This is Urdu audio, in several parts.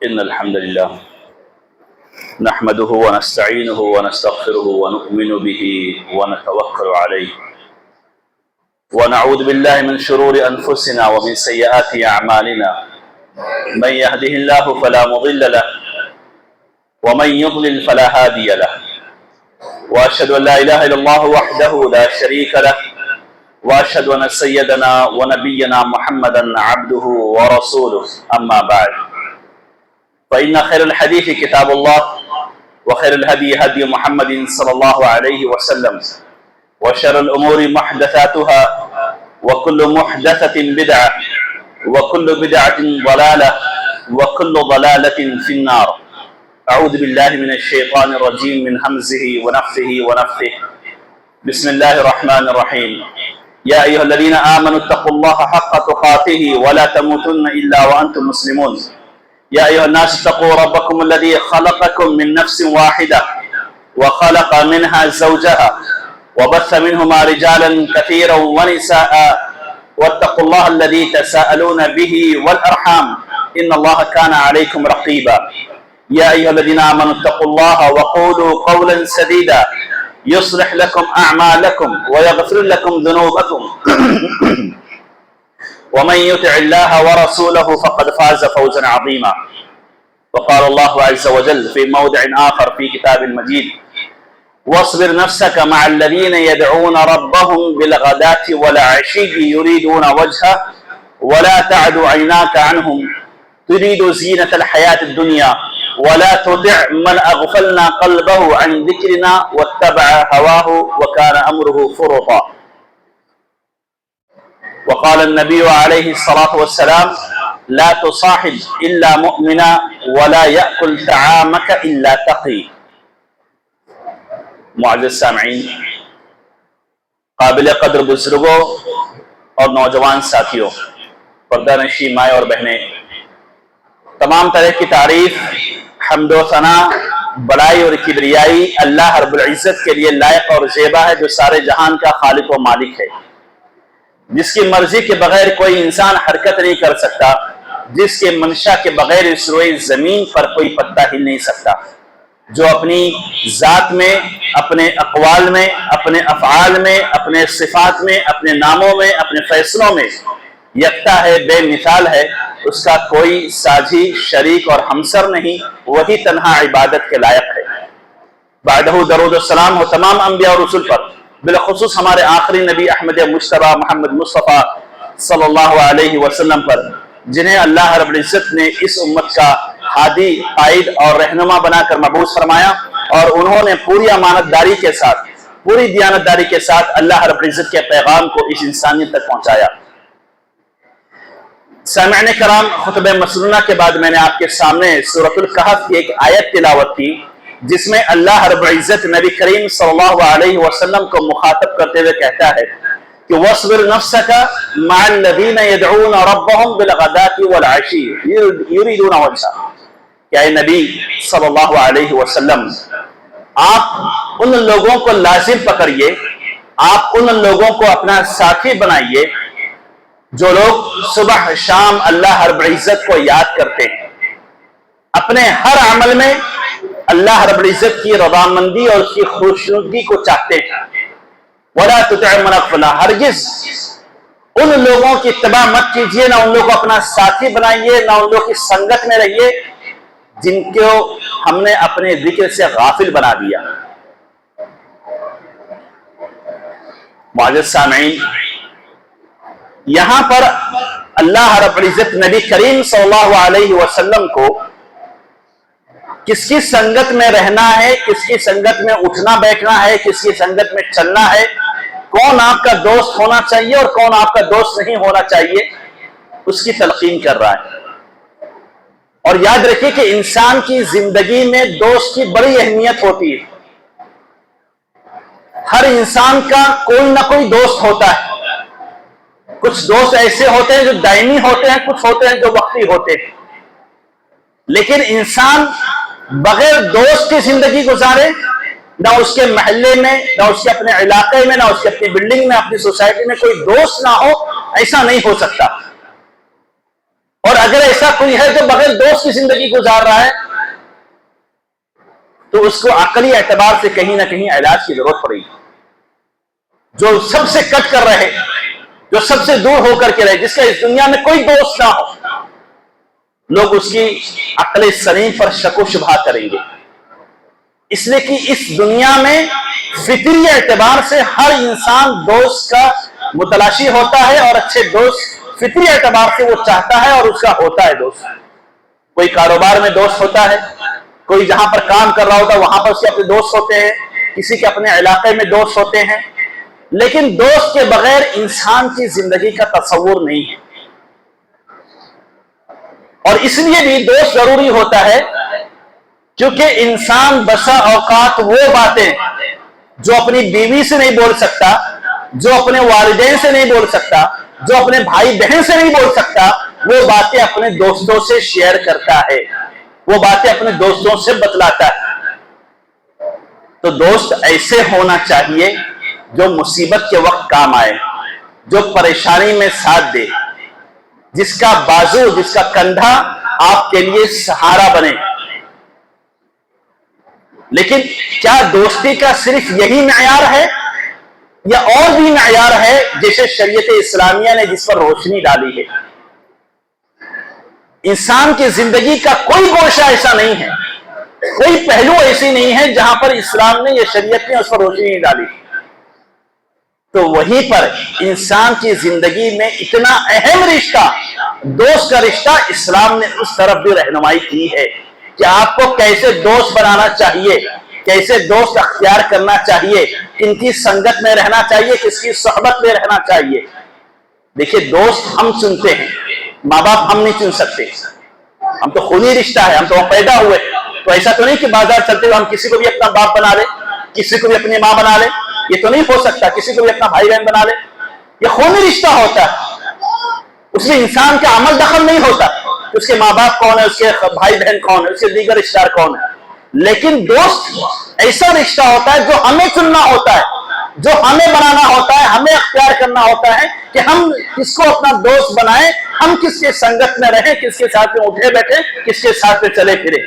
إن الحمد لله نحمده ونستعينه ونستغفره ونؤمن به ونتوكل عليه ونعوذ بالله من شرور أنفسنا ومن سيئات أعمالنا من يهده الله فلا مضل له ومن يضلل فلا هادي له وأشهد أن لا إله إلا الله وحده لا شريك له وأشهد أن سيدنا ونبينا محمدا عبده ورسوله أما بعد فإن خير الحديث كتاب الله وخير الهدي هدي محمد صلى الله عليه وسلم وشر الأمور محدثاتها وكل محدثة بدعة وكل بدعة ضلالة وكل ضلالة في النار. أعوذ بالله من الشيطان الرجيم من همزه ونفثه ونفثه. بسم الله الرحمن الرحيم. يا أيها الذين آمنوا اتقوا الله حق تقاته ولا تموتن إلا وأنتم مسلمون. يا أيها الناس اتقوا ربكم الذي خلقكم من نفس واحدة وخلق منها زوجها وبث منهما رجالا كثيرا ونساء واتقوا الله الذي تساءلون به والأرحام إن الله كان عليكم رقيبا. يا أيها الذين آمنوا اتقوا الله وقولوا قولا سديدا يصلح لكم أعمالكم ويغفر لكم ذنوبكم ومن يطع الله ورسوله فقد فاز فوزا عظيما. وقال الله عز وجل في موضع آخر في كتاب المجيد واصبر نفسك مع الذين يدعون ربهم بالغداة والعشي يريدون وجهه ولا تعد عيناك عنهم تريد زينة الحياة الدنيا ولا تطع من أغفلنا قلبه عن ذكرنا واتبع هواه وكان أمره فرطا. وقال النبي عليه الصلاة والسلام لا تصاحب إلا مؤمنا ولا يأكل طعامك إلا تقي. معزز سامعین، قابل قدر بزرگوں اور نوجوان ساتھیوں، پردہ نشین مائیں اور بہنیں، تمام طرح کی تعریف، حمد و ثنا، بڑائی اور کبریائی اللہ رب العزت کے لیے لائق اور زیبا ہے، جو سارے جہان کا خالق و مالک ہے، جس کی مرضی کے بغیر کوئی انسان حرکت نہیں کر سکتا، جس کے منشا کے بغیر اس روئے زمین پر کوئی پتا ہل نہیں سکتا، جو اپنی ذات میں، اپنے اقوال میں، اپنے افعال میں، اپنے صفات میں، اپنے ناموں میں، اپنے فیصلوں میں یکتا ہے، بے مثال ہے، اس کا کوئی ساجی، شریک اور ہمسر نہیں، وہی تنہا عبادت کے لائق ہے۔ بعدہ درود و سلام ہو تمام انبیاء اور رسول پر، بالخصوص ہمارے آخری نبی احمد مجتبی محمد مصطفیٰ صلی اللہ علیہ وسلم پر، جنہیں اللہ رب العزت نے اس امت کا ہادی، قائد اور رہنما بنا کر مبعوث فرمایا، اور انہوں نے پوری امانت داری کے ساتھ، پوری دیانت داری کے ساتھ اللہ رب العزت کے پیغام کو اس انسانیت تک پہنچایا۔ سامعین کرام، خطبہ مسنونہ کے بعد میں نے آپ کے سامنے سورۃ الکہف کی ایک آیت تلاوت کی، جس میں اللہ رب العزت نبی کریم صلی اللہ علیہ وسلم کو مخاطب کرتے ہوئے کہتا ہے کہ وَاصْبِرْ نَفْسَكَ مَعَ الَّذِينَ يَدْعُونَ رَبَّهُمْ بِالْغَدَاةِ وَالْعَشِيِّ يُرِيدُونَ وَجْهَهُ۔ کہ اے نبی صلی اللہ علیہ وسلم، آپ ان لوگوں کو لازم پکڑیے، آپ ان لوگوں کو اپنا ساتھی بنائیے جو لوگ صبح شام اللہ رب العزت کو یاد کرتے ہیں، اپنے ہر عمل میں اللہ رب العزت کی رضامندی اور اس کی خوشنودی کو چاہتے ہیں۔ وَلَا تُطِعْ مَنْ أَغْفَلَ، ہرگز ان لوگوں کی اتباع مت کیجیے، نہ ان لوگوں کو اپنا ساتھی بنائیے، نہ ان لوگوں کی سنگت میں رہیے جن کو ہم نے اپنے ذکر سے غافل بنا دیا۔ معزز سامعین، یہاں پر اللہ رب العزت نبی کریم صلی اللہ علیہ وسلم کو کس کی سنگت میں رہنا ہے، کس کی سنگت میں اٹھنا بیٹھنا ہے، کس کی سنگت میں چلنا ہے، کون آپ کا دوست ہونا چاہیے اور کون آپ کا دوست نہیں ہونا چاہیے، اس کی تلقین کر رہا ہے۔ اور یاد رکھیے کہ انسان کی زندگی میں دوست کی بڑی اہمیت ہوتی ہے۔ ہر انسان کا کوئی نہ کوئی دوست ہوتا ہے۔ کچھ دوست ایسے ہوتے ہیں جو دائمی ہوتے ہیں، کچھ ہوتے ہیں جو وقتی ہوتے ہیں، لیکن انسان بغیر دوست کی زندگی گزارے، نہ اس کے محلے میں، نہ اس کے اپنے علاقے میں، نہ اس کے اپنی بلڈنگ میں، اپنی سوسائٹی میں کوئی دوست نہ ہو، ایسا نہیں ہو سکتا۔ اور اگر ایسا کوئی ہے جو بغیر دوست کی زندگی گزار رہا ہے تو اس کو عقلی اعتبار سے کہیں نہ کہیں علاج کی ضرورت پڑے گی. جو سب سے کٹ کر رہے، جو سب سے دور ہو کر کے رہے، جس کا اس دنیا میں کوئی دوست نہ ہو، لوگ اس کی عقل سلیم پر شک و شبہ کریں گے. اس لیے کہ اس دنیا میں فطری اعتبار سے ہر انسان دوست کا متلاشی ہوتا ہے، اور اچھے دوست فطری اعتبار سے وہ چاہتا ہے اور اس کا ہوتا ہے دوست. کوئی کاروبار میں دوست ہوتا ہے، کوئی جہاں پر کام کر رہا ہوتا ہے وہاں پر اس کے اپنے دوست ہوتے ہیں، کسی کے اپنے علاقے میں دوست ہوتے ہیں، لیکن دوست کے بغیر انسان کی زندگی کا تصور نہیں ہے. اور اس لیے بھی دوست ضروری ہوتا ہے کیونکہ انسان بسا اوقات وہ باتیں جو اپنی بیوی سے نہیں بول سکتا، جو اپنے والدین سے نہیں بول سکتا، جو اپنے بھائی بہن سے نہیں بول سکتا، وہ باتیں اپنے دوستوں سے شیئر کرتا ہے، وہ باتیں اپنے دوستوں سے بتلاتا ہے. تو دوست ایسے ہونا چاہیے جو مصیبت کے وقت کام آئے، جو پریشانی میں ساتھ دے، جس کا بازو، جس کا کندھا آپ کے لیے سہارا بنے. لیکن کیا دوستی کا صرف یہی معیار ہے یا اور بھی معیار ہے جیسے شریعت اسلامیہ نے جس پر روشنی ڈالی ہے؟ انسان کی زندگی کا کوئی گوشہ ایسا نہیں ہے، کوئی پہلو ایسی نہیں ہے جہاں پر اسلام نے یا شریعت نے اس پر روشنی نہیں ڈالی. تو وہیں پر انسان کی زندگی میں اتنا اہم رشتہ، دوست کا رشتہ، اسلام نے اس طرف بھی رہنمائی کی ہے کہ آپ کو کیسے دوست بنانا چاہیے، کیسے دوست اختیار کرنا چاہیے، کن کی سنگت میں رہنا چاہیے، کس کی صحبت میں رہنا چاہیے. دیکھیے دوست ہم چنتے ہیں، ماں باپ ہم نہیں چن سکتے. ہم تو خونی رشتہ ہے، ہم تو وہاں پیدا ہوئے. تو ایسا تو نہیں کہ بازار چلتے ہوئے ہم کسی کو بھی اپنا باپ بنا لیں، کسی کو بھی اپنی ماں بنا لیں. یہ تو نہیں ہو سکتا. کسی کو بھی اپنا بھائی بہن بنا لے. یہ خونی رشتہ ہوتا ہے، اس میں انسان کا عمل دخل نہیں ہوتا. اس کے ماں باپ کون ہے، اس کے بھائی بہن کون ہے، اس کے دیگر رشتہ دار کون ہے. لیکن دوست ایسا رشتہ ہوتا ہے جو ہمیں چننا ہوتا ہے، جو ہمیں بنانا ہوتا ہے، ہمیں اختیار کرنا ہوتا ہے کہ ہم کس کو اپنا دوست بنائیں، ہم کس کے سنگت میں رہیں، کس کے ساتھ میں اٹھے بیٹھے، کس کے ساتھ میں چلے پھرے.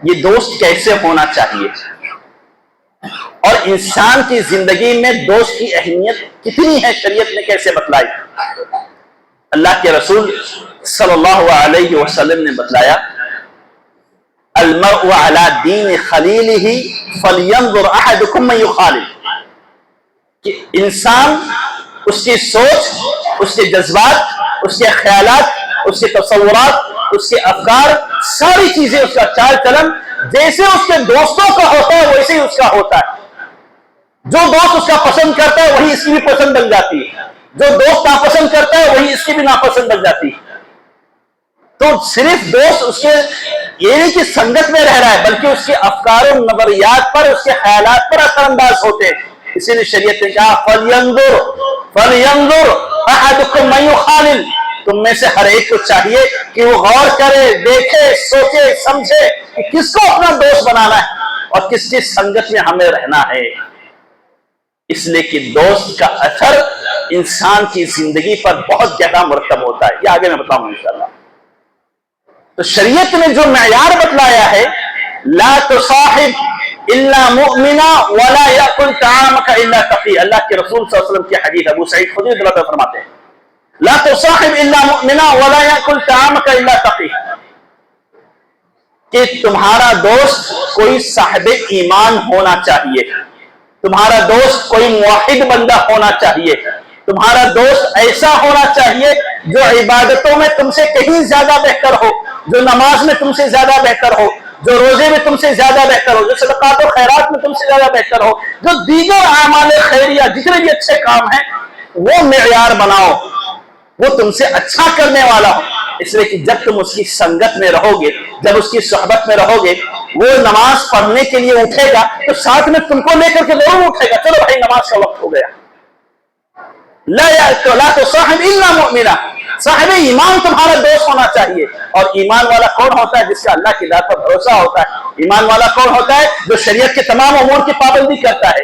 یہ دوست کیسے ہونا چاہیے اور انسان کی زندگی میں دوست کی اہمیت کتنی ہے، شریعت نے کیسے بتلائی؟ اللہ کے رسول صلی اللہ علیہ وسلم نے بتلایا، المرء علی دین خلیلہ فلینظر احدکم من یخالل، کہ انسان، اس کی سوچ، اس کے جذبات، اس کے خیالات، اس کے تصورات، اس کے افکار، ساری چیزیں، اس کا چال چلن جیسے اس کے دوستوں کا ہوتا ہے ویسے ہی اس کا ہوتا ہے. جو دوست اس کا پسند کرتا ہے وہی اس کی بھی پسند بن جاتی ہے، جو دوست ناپسند کرتا ہے وہی اس کی بھی ناپسند بن جاتی ہے. تو صرف دوست اس کے یہ نہیں کہ سنگت میں رہ رہا ہے، بلکہ اس کے افکار و نظریات پر، اس کے خیالات پر اثر انداز ہوتے ہیں. اسی لیے شریعت نے کہا فَلْيَنظُرْ أَحَدُكُمْ مَن يُخَالِلْ، تم میں سے ہر ایک کو چاہیے کہ وہ غور کرے، دیکھے، سوچے، سمجھے کہ کس کو اپنا دوست بنانا ہے اور کس کی سنگت میں ہمیں رہنا ہے. اس لیے کہ دوست کا اثر انسان کی زندگی پر بہت گہرا مرتب ہوتا ہے. یہ آگے میں بتاؤں انشاءاللہ. تو شریعت نے جو معیار بتلایا ہے، لا تصاحب الا مؤمنا ولا یاکل طعامک الا تقی، اللہ کے رسول صلی اللہ علیہ وسلم کی حدیث، ابو سعید خدری رضی اللہ عنہ فرماتے ہیں لا تصاحب الا مؤمنا ولا یاکل طعامک الا تقی، کہ تمہارا دوست کوئی صاحب ایمان ہونا چاہیے، تمہارا دوست کوئی موحد بندہ ہونا چاہیے، تمہارا دوست ایسا ہونا چاہیے جو عبادتوں میں تم سے کہیں زیادہ بہتر ہو، جو نماز میں تم سے زیادہ بہتر ہو، جو روزے میں تم سے زیادہ بہتر ہو، جو صدقات و خیرات میں تم سے زیادہ بہتر ہو، جو دیگر اعمال خیریہ جتنے بھی اچھے کام ہیں وہ معیار بناؤ، وہ تم سے اچھا کرنے والا ہو. اس لیے کہ جب تم اس کی سنگت میں رہو گے، جب اس کی صحبت میں رہو گے، وہ نماز پڑھنے کے لیے اٹھے گا تو ساتھ میں تم کو لے کر کے ضرور اٹھے گا، چلو بھائی نماز کا وقت ہو گیا. لا تصاحب الا مؤمنا، صاحب ایمان تمہارا دوست ہونا چاہیے. اور ایمان والا کون ہوتا ہے؟ جس کا اللہ کی ذات پر بھروسہ ہوتا ہے. ایمان والا کون ہوتا ہے؟ جو شریعت کے تمام امور کی پابندی کرتا ہے،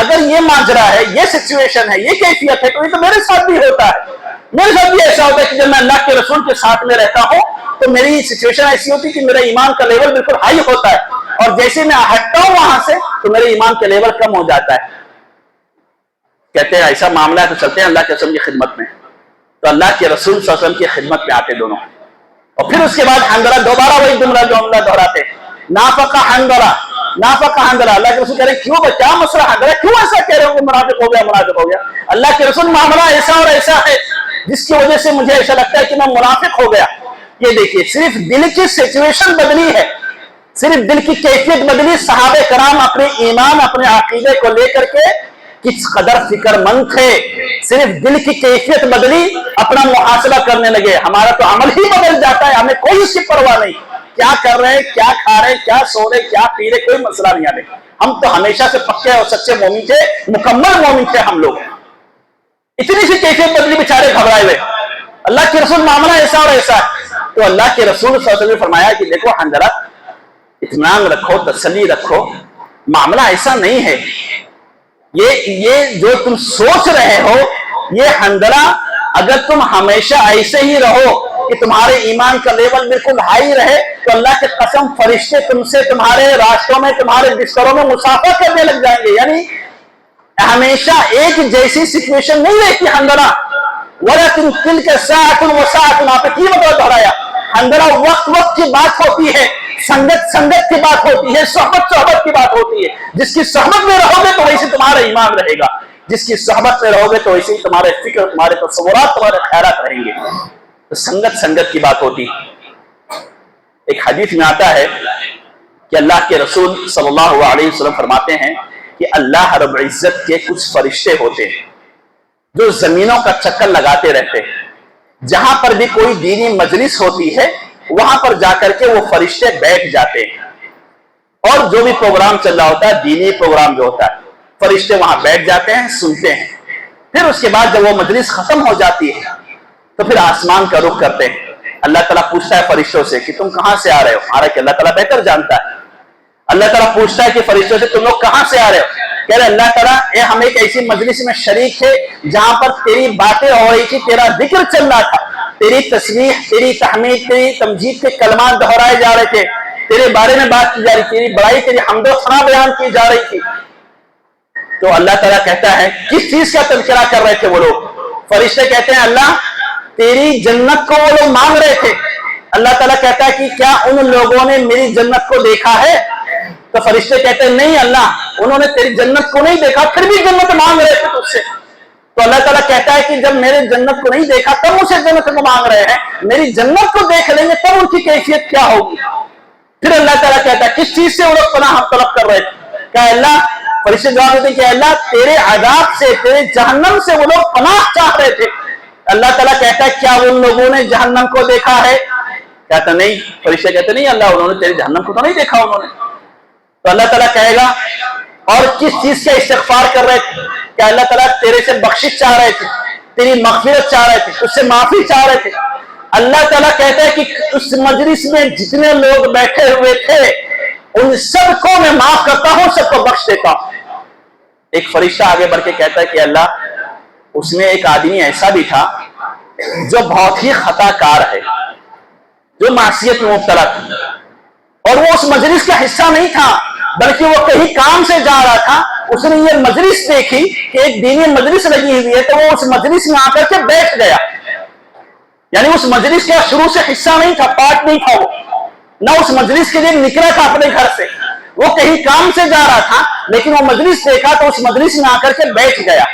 اگر یہ ماجرا ہے، یہ سچویشن ہے، یہ کیفیت ہے، تو یہ تو میرے ساتھ بھی ہوتا ہے، میرے ساتھ بھی ایسا ہوتا ہے کہ جب میں اللہ کے رسول کے ساتھ میں رہتا ہوں تو میری سچویشن ایسی ہوتی ہے کہ میرا ایمان کا لیول بالکل ہائی ہوتا ہے، اور جیسے میں ہٹتا ہوں وہاں سے تو میرے ایمان کا لیول کم ہو جاتا ہے۔ کہتے ہیں ایسا معاملہ ہے تو چلتے ہیں اللہ کے رسول کی خدمت میں، تو اللہ کے رسول صلی اللہ علیہ وسلم کی خدمت میں آتے دونوں، اور پھر اس کے بعد حنظلہ دوبارہ وہی جملہ دہراتے، نافق حنظلہ، نافق حنظلہ۔ اللہ کے رسول کہہ رہے ہیں کیوں، کیا مسئلہ حنظلہ، کیوں ایسا کہہ رہے ہو کہ منافق ہو گیا، منافق ہو گیا؟ اللہ کے رسول معاملہ ایسا اور ایسا ہے جس کی وجہ سے مجھے ایسا لگتا ہے کہ میں منافق ہو گیا۔ یہ دیکھیے صرف دل کی سچویشن بدلی ہے، صرف دل کی کیفیت بدلی، صحابہ کرام اپنے ایمان، اپنے عقیدے کو لے کر کے کس قدر فکر مند تھے، صرف دل کی کیفیت بدلی، اپنا محاسبہ کرنے لگے۔ ہمارا تو عمل ہی بدل جاتا ہے، ہمیں کوئی اس کی پرواہ نہیں، کیا کر رہے ہیں، کیا کھا رہے ہیں، کیا سو رہے، کیا پی رہے، کوئی مسئلہ نہیں آنے۔ ہم تو ہمیشہ سے پکے اور سچے مومن تھے، مکمل مومن تھے ہم لوگ۔ اتنی سی کیفیت بدلی، بیچارے گھبرائے ہوئے۔ اللہ کے رسول معاملہ ایسا اور ایسا ہے، تو اللہ کے رسول صلی اللہ علیہ وسلم نے فرمایا کہ دیکھو حنظلہ، اطمینان رکھو، تسلی رکھو، معاملہ ایسا نہیں ہے، یہ جو تم سوچ رہے ہو یہ حنظلہ، اگر تم ہمیشہ ایسے ہی رہو کہ تمہارے ایمان کا لیول بالکل ہائی رہے تو اللہ کے قسم فرشتے تم سے تمہارے راستوں میں، تمہارے بستروں میں مسافہ کرنے لگ جائیں گے۔ یعنی ہمیشہ ایک جیسی سچویشن نہیں رہتی حنظلہ، وَلَكِنْ تِلْكَ سَاعَةٌ وَسَاعَةٌ، آپ نے کی مطلب دہرایا، حنظلہ وقت کی بات ہوتی ہے، سنگت کی بات ہوتی ہے، صحبت کی بات ہوتی ہے۔ جس کی صحبت میں رہو گے تو ویسے تمہارا ایمان رہے گا، جس کی صحبت میں رہو گے تو ویسے تمہارے فکر، تمہارے تصورات، تمہارے خیالات رہیں گے۔ تو سنگت کی بات ہوتی۔ ایک حدیث میں آتا ہے کہ اللہ کے رسول صلی اللہ علیہ وسلم فرماتے ہیں کہ اللہ رب العزت کے کچھ فرشتے ہوتے ہیں جو زمینوں کا چکر لگاتے رہتے ہیں، جہاں پر بھی کوئی دینی مجلس ہوتی ہے وہاں پر جا کر کے وہ فرشتے بیٹھ جاتے ہیں، اور جو بھی پروگرام چل رہا ہوتا ہے، دینی پروگرام جو ہوتا ہے، فرشتے وہاں بیٹھ جاتے ہیں، سنتے ہیں۔ پھر اس کے بعد جب وہ مجلس ختم ہو جاتی ہے تو پھر آسمان کا رخ کرتے ہیں۔ اللہ تعالیٰ پوچھتا ہے فرشتوں سے کہ تم کہاں سے آ رہے ہو، حالانکہ اللہ تعالیٰ بہتر جانتا ہے۔ اللہ تعالیٰ پوچھتا ہے کہ فرشتوں سے تم لوگ کہاں سے آ رہے ہو، کہہ رہے اللہ تعالیٰ ہم ایک ایسی مجلس میں شریک تھے جہاں پر تیری باتیں ہو رہی تھی، تیرا ذکر چل رہا تھا، تیری تسبیح، تیری تحمید، تیری تمجید کے کلمات دہرائے جا رہے تھے، تیرے بارے میں بات کی جا رہی تھی، تیری بڑائی، تیری حمد و ثنا بیان کی جا رہی تھی۔ تو اللہ تعالیٰ کہتا ہے کس چیز کا تذکرہ کر رہے تھے وہ لوگ؟ فرشتے کہتے ہیں اللہ تیری جنت کو وہ لوگ مانگ رہے تھے۔ اللہ تعالیٰ کہتا ہے کہ کیا ان لوگوں نے میری جنت کو دیکھا ہے؟ تو فرشتے کہتے ہیں نہیں اللہ، انہوں نے تیری جنت کو نہیں دیکھا، پھر بھی جنت مانگ رہے تھے تجھ سے۔ تو اللہ تعالیٰ کہتا ہے کہ جب میرے جنت کو نہیں دیکھا تب اسے جنت کو مانگ رہے ہیں، میری جنت کو دیکھ لیں گے تب ان کی کیفیت کیا ہوگی؟ پھر اللہ تعالیٰ کہتا ہے کس چیز سے وہ لوگ پناہ طلب کر رہے تھے؟ کہ اللہ، فرشتے جواب دیتے ہیں کہ اللہ تیرے عذاب سے، تیرے جہنم سے وہ لوگ پناہ چاہ رہے تھے۔ اللہ تعالیٰ کہتا ہے کیا ان لوگوں نے جہنم کو دیکھا ہے؟ کہتا نہیں، فرشتے کہتے نہیں اللہ، انہوں نے تیرے جہنم کو تو نہیں دیکھا انہوں نے۔ تو اللہ تعالیٰ کہے گا اور کس چیز کا استغفار کر رہے تھے؟ کہ اللہ تعالیٰ تیرے سے بخشش چاہ رہے تھے، تیری مغفرت چاہ رہے تھے، اس سے معافی چاہ رہے تھے۔ اللہ تعالیٰ کہتا ہے کہ اس مجلس میں جتنے لوگ بیٹھے ہوئے تھے ان سب کو میں معاف کرتا ہوں، سب کو بخش دیتا ہوں۔ ایک فرشتہ آگے بڑھ کے کہتا ہے کہ اللہ اس میں ایک آدمی ایسا بھی تھا جو بہت ہی خطا کار ہے، جو معصیت میں مبتلا تھا، اور وہ اس مجلس کا حصہ نہیں تھا بلکہ وہ کہیں کام سے جا رہا تھا۔ اس نے یہ مجلس دیکھی کہ ایک دینی مجلس لگی ہوئی ہے تو وہ اس مجلس میں آ کر کے بیٹھ گیا، یعنی اس مجلس کا شروع سے حصہ نہیں تھا، پارٹ نہیں تھا، وہ نہ اس مجلس کے لیے نکلا تھا اپنے گھر سے، وہ کہیں کام سے جا رہا تھا لیکن وہ مجلس دیکھا تو اس مجلس میں آ کر کے بیٹھ گیا۔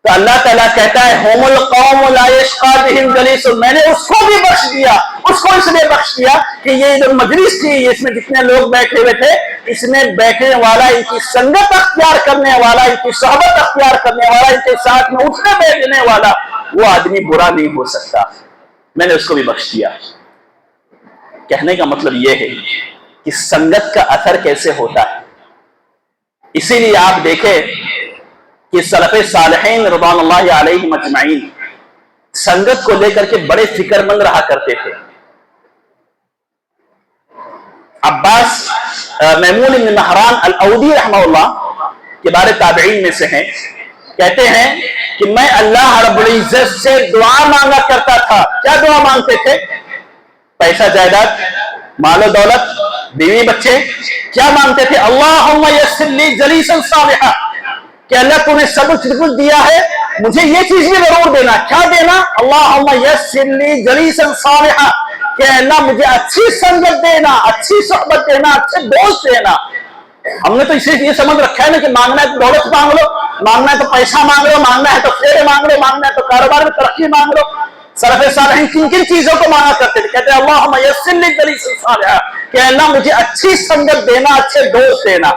تو اللہ تعالیٰ کہتا ہے ہم القوم لا یشقی بہم جلیس، میں نے اس کو بھی بخش دیا، اس کو اس لیے بخش دیا کہ یہ جو مجلس تھی اس میں جتنے لوگ بیٹھے ہوئے تھے، اس میں بیٹھنے والا، ان کی سنگت اختیار کرنے والا، ان کی صحبت اختیار کرنے والا، ان کے ساتھ میں اٹھنے بیٹھنے والا وہ آدمی برا نہیں ہو سکتا، میں نے اس کو بھی بخش دیا۔ کہنے کا مطلب یہ ہے کہ سنگت کا اثر کیسے ہوتا ہے۔ اسی لیے آپ دیکھیں کہ سلف صالحین رضوان اللہ علیہم اجمعین سنگت کو لے کر کے بڑے فکر مند رہا کرتے تھے۔ عباس میمون بن مہران العودی رحمہ اللہ کے بارے تابعین میں سے ہیں، کہتے ہیں کہ میں اللہ رب العزت سے دعا مانگا کرتا تھا۔ کیا دعا مانگتے تھے؟ پیسہ جائیداد، مال و دولت، بیوی بچے۔ کیا مانگتے تھے؟ اللہم یسر لی جلیسا صالحا، کہ اللہ تو نے سب کچھ دیا ہے، مجھے یہ چیز بھی ضرور دینا۔ کیا دینا؟ اللہم یسر لی جلیسا صالحا، کہ اللہ مجھے اچھی سنگت دینا، اچھی صحبت دینا، اچھے دوست دینا۔ ہم نے تو اسے یہ سمجھ رکھا ہے نا کہ مانگنا ہے تو دولت مانگ لو، مانگنا ہے تو پیسہ مانگ لو، مانگنا ہے تو فیرے مانگ لو، مانگنا ہے تو کاروبار میں ترقی مانگ لو۔ سلف صالحین کن کن چیزوں کو مانگا کرتے تھے؟ کہتے ہیں اللہم یسر لی جلیسا صالحا، کہ اللہ مجھے اچھی سنگت دینا، اچھے دوست دینا۔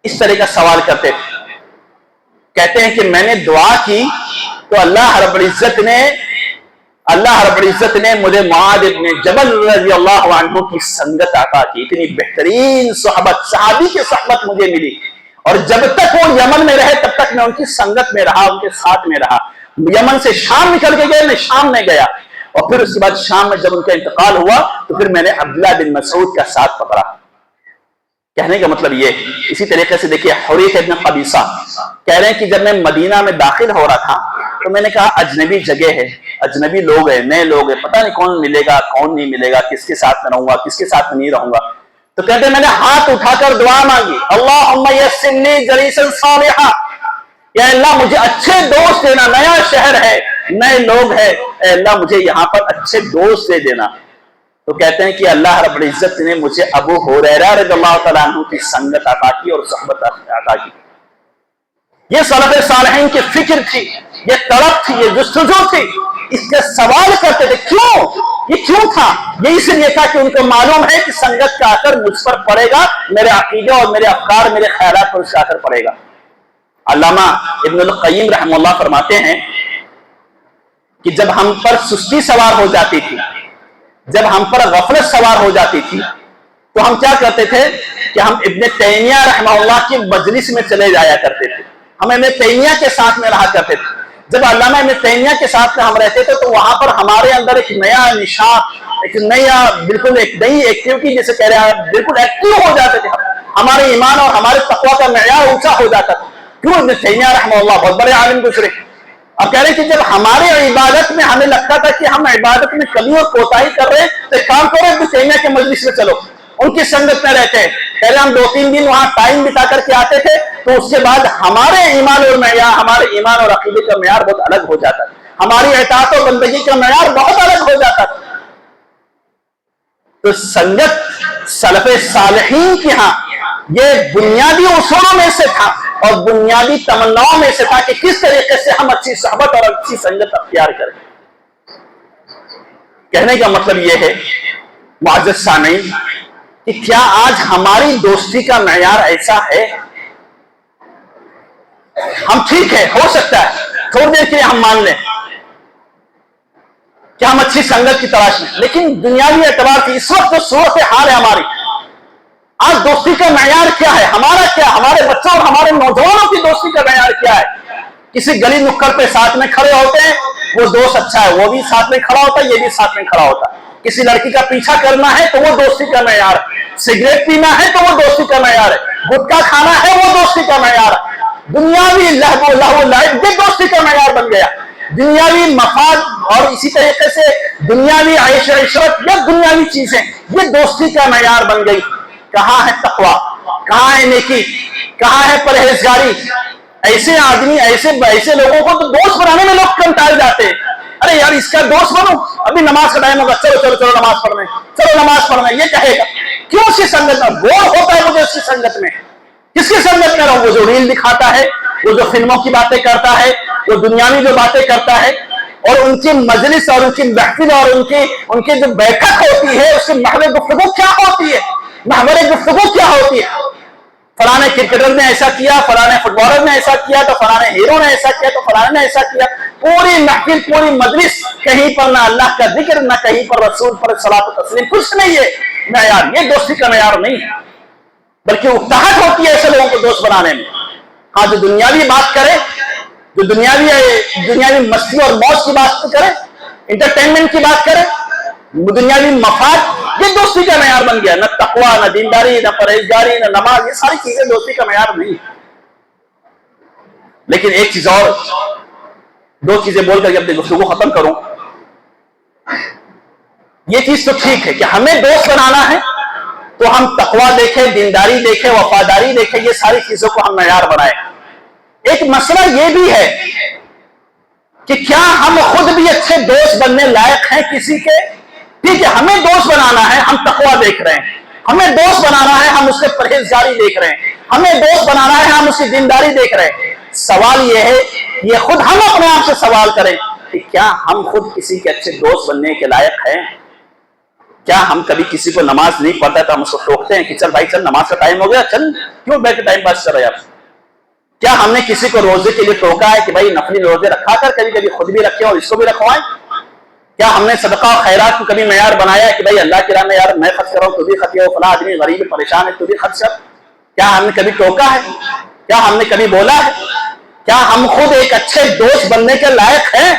اس طرح کا سوال کرتے تھے۔ کہتے ہیں کہ میں نے دعا کی تو اللہ رب العزت نے مجھے معاذ بن جبل رضی اللہ عنہ کی سنگت عطا کی۔ اتنی بہترین صحبت، صحابی کی صحبت مجھے ملی، اور جب تک وہ یمن میں رہے تب تک میں ان کی سنگت میں رہا، ان کے ساتھ میں رہا۔ یمن سے شام نکل کے گئے، میں شام میں گیا، اور پھر اس کے بعد شام میں جب ان کا انتقال ہوا تو پھر میں نے عبداللہ بن مسعود کا ساتھ پکڑا۔ کہنے کا مطلب یہ، اسی طریقے سے دیکھیے حریث ابن قبیصہ کہہ رہے ہیں کہ جب میں مدینہ میں داخل ہو رہا تھا تو میں نے کہا اجنبی جگہ ہے، اجنبی لوگ ہیں، نئے لوگ ہیں، پتہ نہیں کون ملے گا کون نہیں ملے گا، کس کے ساتھ میں رہوں گا کس کے ساتھ میں نہیں رہوں گا۔ تو کہتے ہیں میں نے ہاتھ اٹھا کر دعا مانگی، اللہم یسر لی جلیسا صالحا، یا اللہ مجھے اچھے دوست دینا، نیا شہر ہے، نئے لوگ ہیں، اے اللہ مجھے یہاں پر اچھے دوست دے دینا۔ تو کہتے ہیں کہ اللہ رب العزت نے مجھے ابو ہریرہ رضی اللہ تعالیٰ عنہ کی سنگت عطا کی اور صحبت عطا کی۔ یہ سلف صالحین کی فکر تھی، یہ طلب تھی، یہ جستجو تھی۔ اس کے سوال کرتے تھے کیوں؟ یہ کیوں تھا؟ یہ اس لیے تھا کہ ان کو معلوم ہے کہ سنگت کا اثر مجھ پر پڑے گا، میرے عقیدے اور میرے افکار، میرے خیالات پر اس کا اثر پڑے گا۔ علامہ ابن القیم رحمہ اللہ فرماتے ہیں کہ جب ہم پر سستی سوار ہو جاتی تھی، جب ہم پر غفلت سوار ہو جاتی تھی، تو ہم کیا کرتے تھے کہ ہم ابن تیمیہ رحمہ اللہ کی مجلس میں چلے جایا کرتے تھے، ہم ابن تیمیہ کے ساتھ میں رہا کرتے تھے۔ جب علامہ ابن تیمیہ کے ساتھ میں ہم رہتے تھے تو وہاں پر ہمارے اندر ایک نیا نشاط، ایک نیا بالکل ایک نئی ایکٹیویٹی جیسے کہہ رہے ہیں، بالکل ایکٹیو ہو جاتے تھے، ہمارے ایمان اور ہمارے تقویٰ کا معیار اونچا ہو جاتا تھا۔ کیوں؟ ابن تیمیہ رحمہ اللہ بہت بڑے عالم گزرے۔ اب کہہ رہے کہ جب ہمارے عبادت میں ہمیں لگتا تھا کہ ہم عبادت میں کمی اور کوتاہی کر رہے ہیں تو ایک کام کرو ابن تیمیہ کے مجلس میں چلو، ان کی سنگت میں رہتے ہیں۔ پہلے ہم 2-3 دن وہاں ٹائم بتا کر کے آتے تھے تو اس کے بعد ہمارے ایمان اور معیار، ہمارے ایمان اور عقیدے کا معیار بہت الگ ہو جاتا تھا، ہماری اطاعت و بندگی کا معیار بہت الگ ہو جاتا تھا۔ تو سنگت سلف صالحین کی ہاں یہ بنیادی اصولوں میں سے تھا اور بنیادی تمناؤں میں سے تھا کہ کس طریقے سے ہم اچھی صحبت اور اچھی سنگت اختیار کریں۔ کہنے کا مطلب یہ ہے معزز سامعین کہ کیا آج ہماری دوستی کا معیار ایسا ہے؟ ہم ٹھیک ہے، ہو سکتا ہے تھوڑی دیر کے لیے ہم مان لیں کہ ہم اچھی سنگت کی تلاش میں، لیکن دنیاوی اعتبار کی اس وقت جو صورت حال ہے ہماری، آج دوستی کا معیار کیا ہے؟ ہمارا کیا، ہمارے بچوں اور ہمارے نوجوانوں کی دوستی کا معیار کیا ہے؟ کسی گلی نکڑ پہ ساتھ میں کھڑے ہوتے ہیں، وہ دوست اچھا ہے، وہ بھی ساتھ میں کھڑا ہوتا ہے، یہ بھی ساتھ میں کھڑا ہوتا ہے۔ کسی لڑکی کا پیچھا کرنا ہے تو وہ دوستی کا معیار ہے، سگریٹ پینا ہے تو وہ دوستی کا معیار ہے، گٹکا کھانا ہے وہ دوستی کا معیار ہے، دنیاوی لہو لعب یہ دوستی کا معیار بن گیا، دنیاوی مفاد اور اسی طریقے سے دنیاوی عیش و عشرت یا دنیاوی چیزیں یہ دوستی کا معیار بن گئی۔ کہاں ہے تقویٰ؟ کہاں ہے نیکی؟ کہاں ہے پرہیزگاری؟ ایسے آدمی، ایسے لوگوں کو تو دوست بنانے میں لوگ کنٹال جاتے ہیں۔ ارے یار اس کا دوست بنو، ابھی نماز کا ٹائم ہوگا، چلو نماز پڑھنے، چلو نماز پڑھنے، یہ کہے گا۔ کیوں اس کی سنگت میں بور ہوتا ہے مجھے اس کی سنگت میں؟ کس کی سنگت میں رہوں؟ وہ جو ریل دکھاتا ہے، وہ جو فلموں کی باتیں کرتا ہے، وہ دنیاوی جو باتیں کرتا ہے، اور ان کی مجلس اور ان کی محفل اور ان کی جو بیٹھک ہوتی ہے اس کی محور گفتگو کیا ہوتی ہے؟ محور گفتگو کیا ہوتی ہے؟ فلانے کرکٹر نے ایسا کیا، فلانے فٹ بالر نے ایسا کیا، تو فلانے ہیرو نے ایسا کیا، تو فلانے نے ایسا کیا۔ پوری محفل، پوری مجلس، کہیں پر نہ اللہ کا ذکر، نہ کہیں پر رسول پر صلاۃ و تسلیم، کچھ نہیں ہے معیار۔ یہ دوستی کا معیار نہیں ہے، بلکہ اکتاہٹ ہوتی ہے ایسے لوگوں کو دوست بنانے میں۔ ہاں جو دنیاوی بات کرے، جو دنیاوی مستی اور موج کی بات کرے، انٹرٹینمنٹ کی بات کرے، دنیاوی مفاد یہ دوستی کا معیار بن گیا. نہ تقوی، نہ دینداری، نہ پرہیزگاری، نہ نماز، یہ ساری چیزیں دوستی کا معیار نہیں. لیکن ایک چیز اور، دو چیزیں بول کر کے اپنی گفتگو ختم کروں. یہ چیز تو ٹھیک ہے کہ ہمیں دوست بنانا ہے تو ہم تقوی دیکھیں، دینداری دیکھیں، وفاداری دیکھیں، یہ ساری چیزوں کو ہم معیار بنائیں. ایک مسئلہ یہ بھی ہے کہ کیا ہم خود بھی اچھے دوست بننے لائق ہیں کسی کے؟ ٹھیک ہے، ہمیں دوست بنانا ہے، ہم تقوی دیکھ رہے ہیں. ہمیں دوست بنانا ہے، ہم اس سے پرہیزگاری دیکھ رہے ہیں. ہمیں دوست بنانا ہے، ہم اس کی دینداری دیکھ رہے ہیں. سوال یہ ہے، یہ خود ہم اپنے آپ سے سوال کریں کہ کیا ہم خود کسی کے اچھے دوست بننے کے لائق ہیں؟ کیا ہم کبھی کسی کو نماز نہیں پڑھتا تو ہم اس کو ٹوکتے ہیں کہ چل بھائی چل، نماز کا ٹائم ہو گیا، چل کیوں بیٹھ کے ٹائم پاس کر رہے آپ؟ کیا ہم نے کسی کو روزے کے لیے ٹوکا ہے کہ بھائی نفلی روزے رکھا کر، کبھی کبھی خود بھی رکھے اور اس کو بھی رکھوائیں؟ کیا ہم نے صدقہ و خیرات کو کبھی معیار بنایا ہے کہ بھائی اللہ کی راہ میں یار میں خرچ کر رہا ہوں تو بھی خرچ کرو، فلاں آدمی غریب پریشان ہے تو بھی خرچ کر؟ کیا ہم نے کبھی ٹوکا ہے؟ کیا ہم نے کبھی بولا ہے؟ کیا ہم خود ایک اچھے دوست بننے کے لائق ہیں؟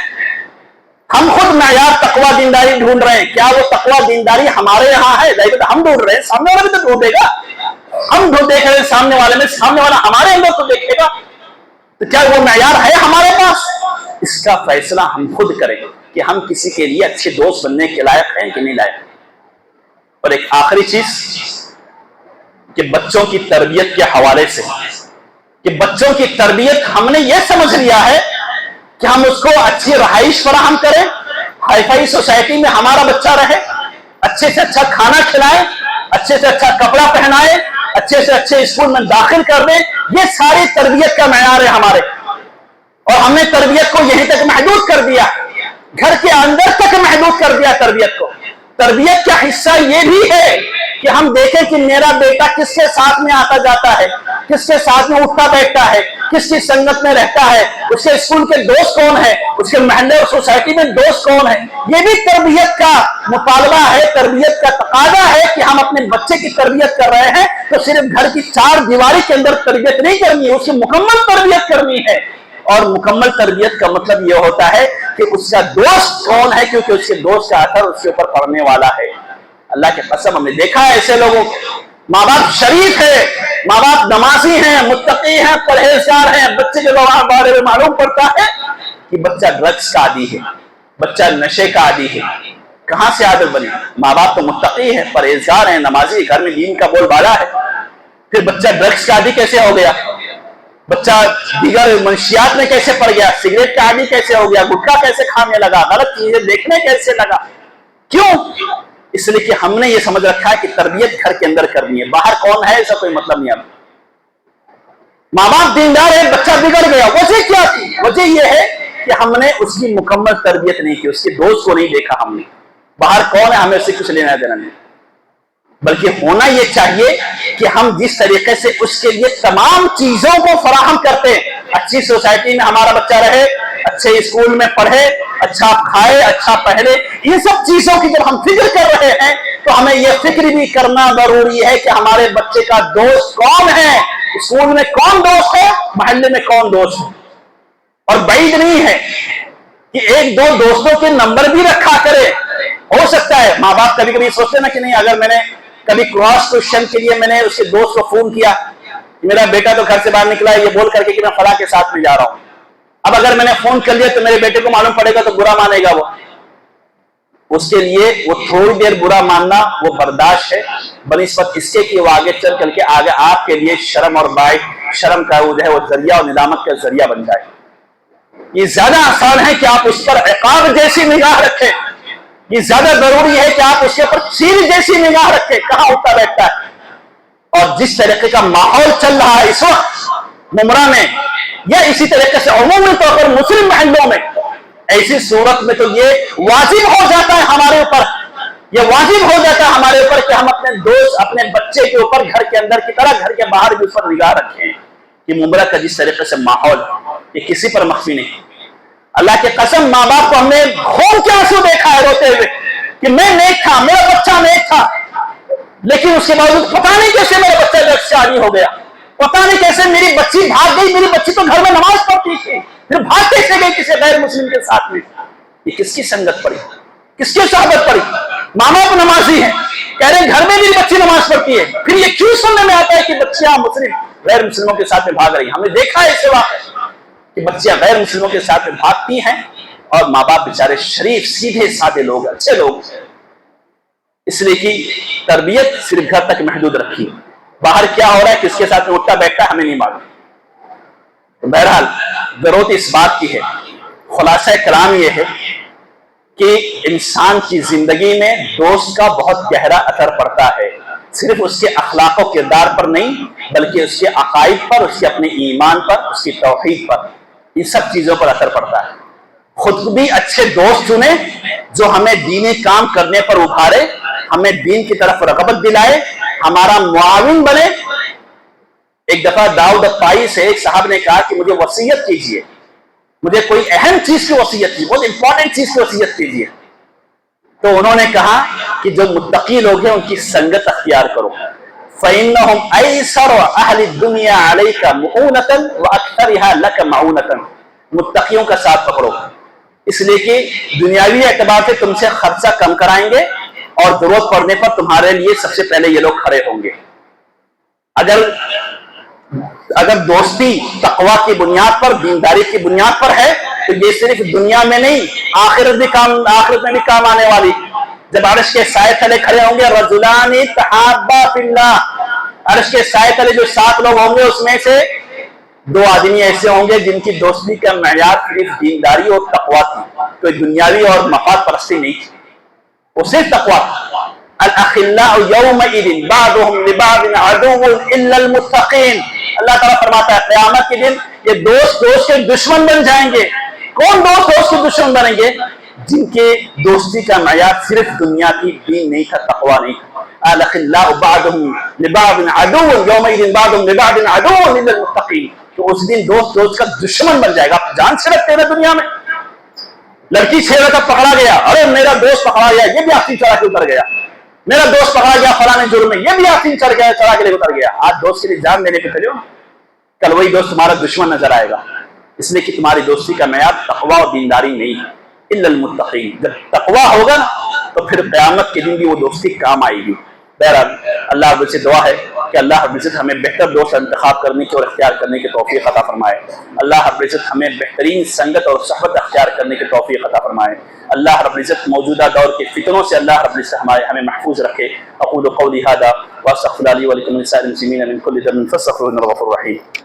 ہم خود معیار تقوی دینداری ڈھونڈ رہے ہیں. کیا وہ تقوی دینداری ہمارے یہاں ہے؟ ہم ڈھونڈ رہے ہیں، سامنے والا بھی تو ڈھونڈے گا. ہم دیکھ رہے ہیں سامنے والے میں، سامنے والا ہمارے اندر تو دیکھے گا. تو کیا وہ معیار ہے ہمارے پاس؟ اس کا فیصلہ ہم خود کریں کہ ہم کسی کے لیے اچھے دوست بننے کے لائق ہیں کہ نہیں لائق. اور ایک آخری چیز کہ بچوں کی تربیت کے حوالے سے، کہ بچوں کی تربیت ہم نے یہ سمجھ لیا ہے کہ ہم اس کو اچھی رہائش فراہم کریں، ہائی فائی سوسائٹی میں ہمارا بچہ رہے، اچھے سے اچھا کھانا کھلائیں، اچھے سے اچھا کپڑا پہنائیں، اچھے سے اچھے اسکول میں داخل کر دیں. یہ ساری تربیت کا معیار ہے ہمارے. اور ہم نے تربیت کو یہیں تک محدود کر دیا، گھر کے اندر تک محدود کر دیا تربیت کو. تربیت کا حصہ یہ بھی ہے کہ ہم دیکھیں کہ میرا بیٹا کس کے ساتھ میں آتا جاتا ہے، کس کے ساتھ میں اٹھتا بیٹھتا ہے، کس کی سنگت میں رہتا ہے، اس کے اسکول کے دوست کون ہیں، اس کے محلے اور سوسائٹی میں دوست کون ہیں. یہ بھی تربیت کا مطالبہ ہے، تربیت کا تقاضا ہے کہ ہم اپنے بچے کی تربیت کر رہے ہیں تو صرف گھر کی چار دیواری کے اندر تربیت نہیں کرنی ہے، اس کی مکمل تربیت کرنی ہے. اور مکمل تربیت کا مطلب یہ ہوتا ہے کہ اس کا دوست کون ہے، کیونکہ اس کے دوست کا اثر اس کے اوپر پڑنے والا ہے. اللہ کی قسم ہم نے دیکھا ہے ایسے لوگوں کو، ماں باپ شریف ہے، ماں باپ نمازی ہیں، متقی ہیں، پرہیزگار ہیں، بچے کے بارے میں معلوم پڑتا ہے کہ بچہ ڈرگس کا عادی ہے، بچہ نشے کا عادی ہے. کہاں سے عادت بنی؟ ماں باپ تو متقی ہیں، پرہیزگار ہیں، نمازی، گھر میں دین کا بول بالا ہے، پھر بچہ ڈرگس کا عادی کیسے ہو گیا؟ بچہ دیگر منشیات میں کیسے پڑ گیا؟ سگریٹ کا عادی کیسے ہو گیا؟ گٹکا کیسے کھانے لگا؟ غلط چیزیں دیکھنے کیسے لگا؟ کیوں؟ اس لیے کہ ہم نے یہ سمجھ رکھا ہے کہ تربیت گھر کے اندر کرنی ہے، باہر کون ہے ایسا کوئی مطلب نہیں. اب ماں باپ دیندار ہے، بچہ بگڑ گیا، وجہ کیا تھی؟ وجہ یہ ہے کہ ہم نے اس کی مکمل تربیت نہیں کی، اس کے دوست کو نہیں دیکھا ہم نے. باہر کون ہے ہمیں اس سے کچھ لینا دینا نہیں، بلکہ ہونا یہ چاہیے کہ ہم جس طریقے سے اس کے لیے تمام چیزوں کو فراہم کرتے ہیں، اچھی سوسائٹی میں ہمارا بچہ رہے، اچھے اسکول میں پڑھے، اچھا کھائے، اچھا پہنے، یہ سب چیزوں کی جب ہم فکر کر رہے ہیں تو ہمیں یہ فکر بھی کرنا ضروری ہے کہ ہمارے بچے کا دوست کون ہے، اسکول میں کون دوست ہے، محلے میں کون دوست ہے. اور بعید نہیں ہے کہ ایک دو دوستوں کے نمبر بھی رکھا کرے. ہو سکتا ہے ماں باپ کبھی کبھی سوچتے نا کہ نہیں، اگر میں نے کبھی کراس کوشچن کے لیے میں نے اس کے دوست کو فون کیا، میرا بیٹا تو گھر سے باہر نکلا ہے یہ بول کر کے کہ میں فلاں کے ساتھ میں جا رہا ہوں، اب اگر میں نے فون کر لیا تو میرے بیٹے کو معلوم پڑے گا تو برا مانے گا. وہ اس کے لیے وہ تھوڑی دیر برا ماننا وہ برداشت ہے، بنسبت اس کے کہ وہ آگے چل کر کے آگے آپ کے لیے شرم اور شرم کا وہ جو ہے وہ ذریعہ اور ندامت کا ذریعہ بن جائے. یہ زیادہ آسان ہے کہ آپ اس پر عقاب جیسی نگاہ رکھیں، یہ زیادہ ضروری ہے کہ آپ اس کے اوپر چیل جیسی نگاہ رکھیں کہاں اٹھتا بیٹھتا ہے. اور جس طریقے کا ماحول چل رہا ہے اس وقت ممرہ میں، یا اسی طریقے سے عمومی طور پر مسلم محلوں میں، ایسی صورت میں تو یہ واجب ہو جاتا ہے ہمارے اوپر، یہ واجب ہو جاتا ہے ہمارے اوپر کہ ہم اپنے دوست، اپنے بچے کے اوپر گھر کے اندر کی طرح گھر کے باہر بھی اس پر نگاہ رکھیں کہ ممرہ کا جس طریقے سے ماحول یہ کسی پر مخفی نہیں. اللہ کی قسم ماں باپ کو ہم نے خون کے آنسو دیکھا ہے روتے ہوئے کہ میں نیک تھا، میرا بچہ نیک تھا، لیکن اس کے باوجود پتہ نہیں کیسے میرا بچہ ڈرگس سے عادی ہو گیا، پتہ نہیں کیسے میری بچی بھاگ گئی، میری بچی تو گھر میں نماز پڑھتی تھی پھر بھاگ کیسے گئی کسی غیر مسلم کے ساتھ میں. یہ کس کی سنگت پڑی، کس کی صحبت پڑی؟ ماں باپ نمازی ہیں، کہہ رہے گھر میں میری بچی نماز پڑھتی ہے، پھر یہ کیوں سننے میں آتا ہے کہ بچیاں مسلم غیر مسلموں کے ساتھ میں بھاگ رہی ہیں؟ ہم نے دیکھا ہے ایسے واقع کہ بچیاں غیر مسلموں کے ساتھ میں بھاگتی ہیں اور ماں باپ بیچارے شریف سیدھے سادے لوگ، اچھے لوگ، اس لیے کہ تربیت صرف گھر تک محدود رکھی، باہر کیا ہو رہا ہے، کس کے ساتھ میں اٹھتا بیٹھتا ہمیں نہیں معلوم۔ تو بہرحال ضرورت اس بات کی ہے، خلاصہ کلام یہ ہے کہ انسان کی زندگی میں دوست کا بہت گہرا اثر پڑتا ہے، صرف اس کے اخلاق و کردار پر نہیں بلکہ اس کے عقائد پر، اس کے اپنے ایمان پر، اس کی توحید پر، ان سب چیزوں پر اثر پڑتا ہے۔ خود بھی اچھے دوست چنیں جو ہمیں دینی کام کرنے پر ابھارے، ہمیں دین کی طرف رغبت دلائے، ہمارا معاون بنے۔ ایک دفعہ داؤد الطائی سے ایک صاحب نے کہا کہ مجھے وصیت کیجئے، مجھے کوئی اہم چیز کی وصیت کیجیے، بہت امپورٹنٹ چیز کی وصیت کیجیے۔ تو انہوں نے کہا کہ جو متقی لوگ ہیں ان کی سنگت اختیار کرو، فَإِنَّهُمْ أَيْسَرُ أَهْلِ الدُّنْيَا عَلَيْكَ مُؤُونَةً وَأَكْثَرِهَا لَكَ مَعُونَةً۔ متقیوں کا ساتھ پکڑو، اس لیے کہ دنیاوی اعتبار سے تم سے خرچہ کم کرائیں گے اور ضرورت پڑنے پر تمہارے لیے سب سے پہلے یہ لوگ کھڑے ہوں گے۔ اگر دوستی تقوی کی بنیاد پر، دینداری کی بنیاد پر ہے تو یہ صرف دنیا میں نہیں آخرت میں بھی کام آنے والی۔ جب عرش کے سائے تلے کھڑے ہوں گے رجلان تحابا فی اللہ، عرش کے سائے تلے جو 7 لوگ ہوں گے اس میں سے 2 آدمی ایسے ہوں گے جن کی دوستی کا معیار صرف دینداری اور تقوی تھی، کوئی دنیاوی اور مفاد پرستی نہیں تھی، وہ صرف تقوی تھی۔ الاخلاء یومئذ بعضهم لبعض عدو الا المتقین، اللہ تعالیٰ فرماتا ہے قیامت کے دن یہ دوست کے دشمن بن جائیں گے۔ کون دوست کے دشمن بنیں گے؟ جن کے دوستی کا معیار صرف دنیا کی دین نہیں تھا، تقوی نہیں تھا۔ الاخلاء بعضهم لبعض عدو یومئذ بعضهم لبعض عدو الا المتقین، تو اس دن دوست کا دشمن بن جائے گا۔ آپ جان سے رکھتے ہیں دنیا میں، لڑکی چھیڑا تھا پکڑا گیا، ارے میرا دوست پکڑا گیا، یہ بھی آستین چڑھا کے اتر گیا، میرا دوست پکڑا گیا فلاں جرم میں، یہ بھی آستین چڑھا کے اتر گیا۔ آج دوست کے لیے جان دینے پہ کھڑے ہو، کل وہی دوست تمہارا دشمن نظر آئے گا، اس لیے کہ تمہاری دوستی کا معیار تقوی اور دینداری نہیں ہے۔ الا المتقین، جب تقوی ہوگا تو پھر قیامت کے دن بھی وہ دوستی کام آئے گی۔ بہرحال اللہ رب سے دعا ہے کہ اللہ رب العزت ہمیں بہتر دوست انتخاب کرنے کی اور اختیار کرنے کی توفیق عطا فرمائے۔ اللہ رب العزت ہمیں بہترین سنگت اور صحبت اختیار کرنے کی توفیق عطا فرمائے۔ اللہ رب العزت موجودہ دور کے فتنوں سے اللہ رب العزت ہمیں محفوظ رکھے۔ اقول قولی ھذا واستغفر لي ولكم ولسائر المسلمين من كل ذنب فاستغفروه انه غفور رحيم۔